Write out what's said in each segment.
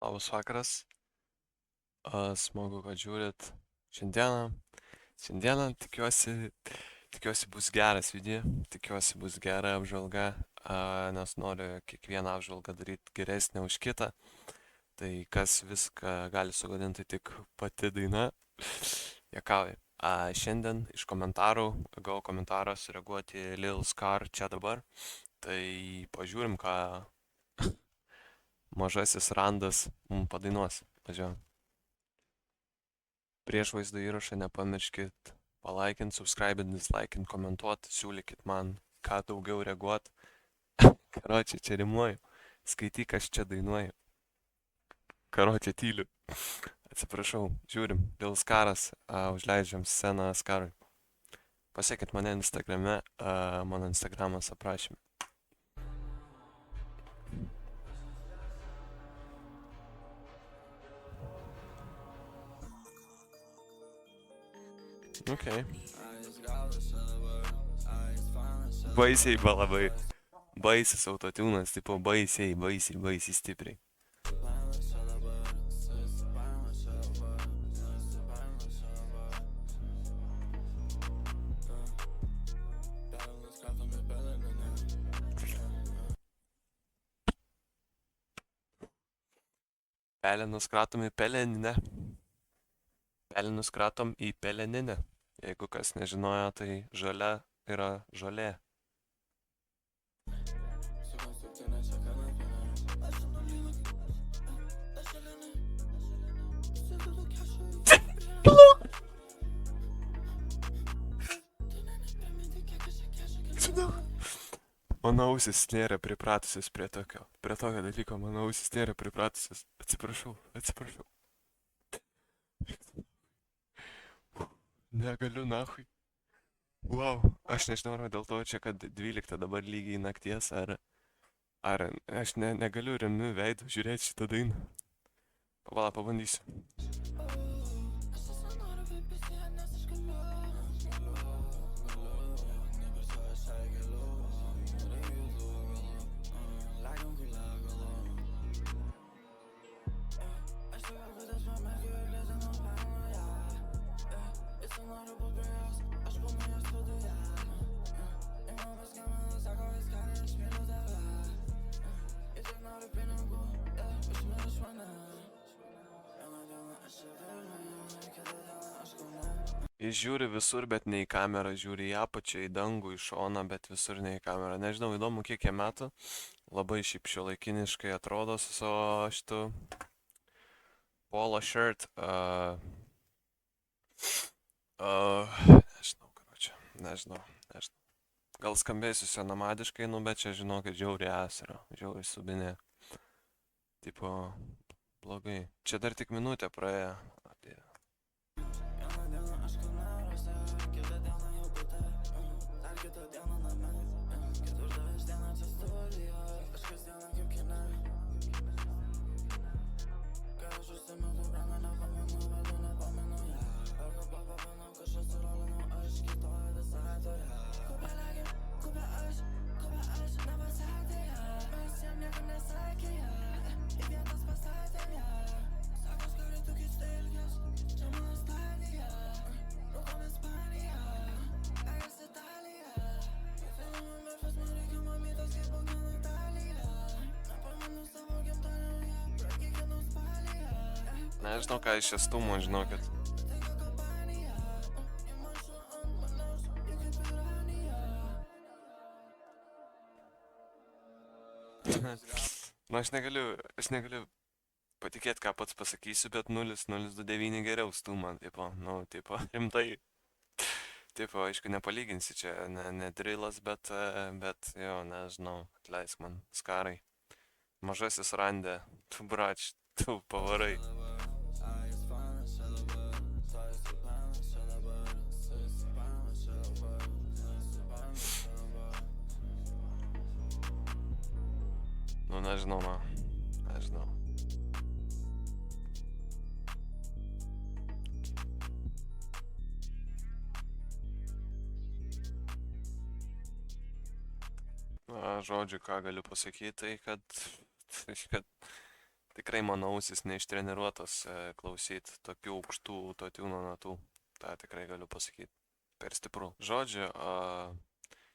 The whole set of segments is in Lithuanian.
Labas vakaras. Smagu, kad žiūrit šiandieną tikiuosi bus geras video, tikiuosi bus gera apžvalga, nes noriu kiekvieną apžvalgą daryti geresnę už kitą. Tai kas viską gali sugadinti, tik pati daina. Juokauju. Šiandien iš komentarų gavau komentarą sureaguoti į Lil Scar čia dabar. Tai pažiūrim, ką mažasis Randas mums padainuos. Važiuojam. Prieš vaizdo įrašą nepamirškit palaikint, subscribint, dislaikint, komentuot, siūlykit man, ką daugiau reaguot. Karočią, čia rimuoju. Skaityk, aš čia dainuoju. Karočią, tyliu. Atsiprašau, žiūrim. Lil Scaras, užleidžiam sceną Scarui. Pasiekit mane Instagrame, mano Instagramas aprašyme. Okay. Baisiai labai. Baisis autotunas, tipo baisiai stipriai. Pelenus kratom į peleninę. Pelenus kratom į peleninę. Jeigu kas nežinojo, tai žalia yra žolė. Mano ausis nėra pripratusios prie tokio dalyko, mano ausis nėra pripratusios. Atsiprašau. Negaliu nahui. Wow, aš nežinau, ar dėl to čia, kad 12 dabar lygiai nakties, ar aš negaliu ramiu veidu žiūrėti šitą dainą. Pavala, pabandysiu. Jis žiūri visur, bet ne į kamerą, žiūri į apačią, į dangų, į šoną, bet visur ne į kamerą. Nežinau, įdomu, kiek jie metų. Labai šiaip šiuolaikiniškai atrodo su savo šitu polo shirt. Nežinau. Gal skambėsiu senamadiškai, bet čia žinau, kad žiauriai yra, žiauriai subinė. Tipo, blogai. Čia dar tik minutė praėjo. Nežinau, ką iš estumo, žinokit. Aš negaliu patikėti, ką pats pasakysiu, bet 0,029 geriau stumą, tipo, rimtai. Tipo, aišku, nepalyginsi čia, ne drillas, bet jo, nežinau, atleisk man, Scarai. Mažasis Randė, tu brač, tu pavarai. Nežinau. Žodžiu, ką galiu pasakyti, tai kad Tikrai mano ausis neištreniruotos klausyti tokių aukštų autotune natų. Ta tikrai galiu pasakyti. Per stipru. Žodžiu,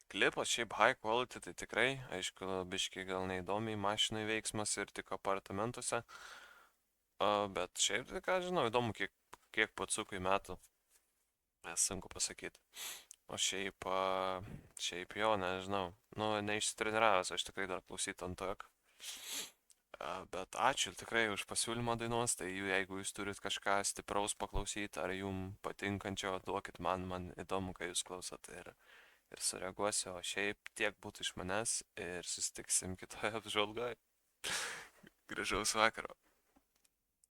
klipas šiaip high quality, tai tikrai, aišku, biški gal neįdomiai mašinai veiksmas ir tik apartamentuose. Bet šiaip, tai ką žinau, įdomu, kiek pacukui metų. Sunku pasakyti. O šiaip jo, nežinau. Nu, neišsitreniravęs, aš tikrai dar klausyt ant tok. Bet ačiū tikrai už pasiūlymą dainos, tai jeigu jūs turit kažką stipraus paklausyti ar jum patinkančio, duokit man įdomu, ką jūs klausot ir sureaguosiu, o šiaip tiek būtų iš manęs ir susitiksim kitoje apžvalgoje. Gražaus vakaro.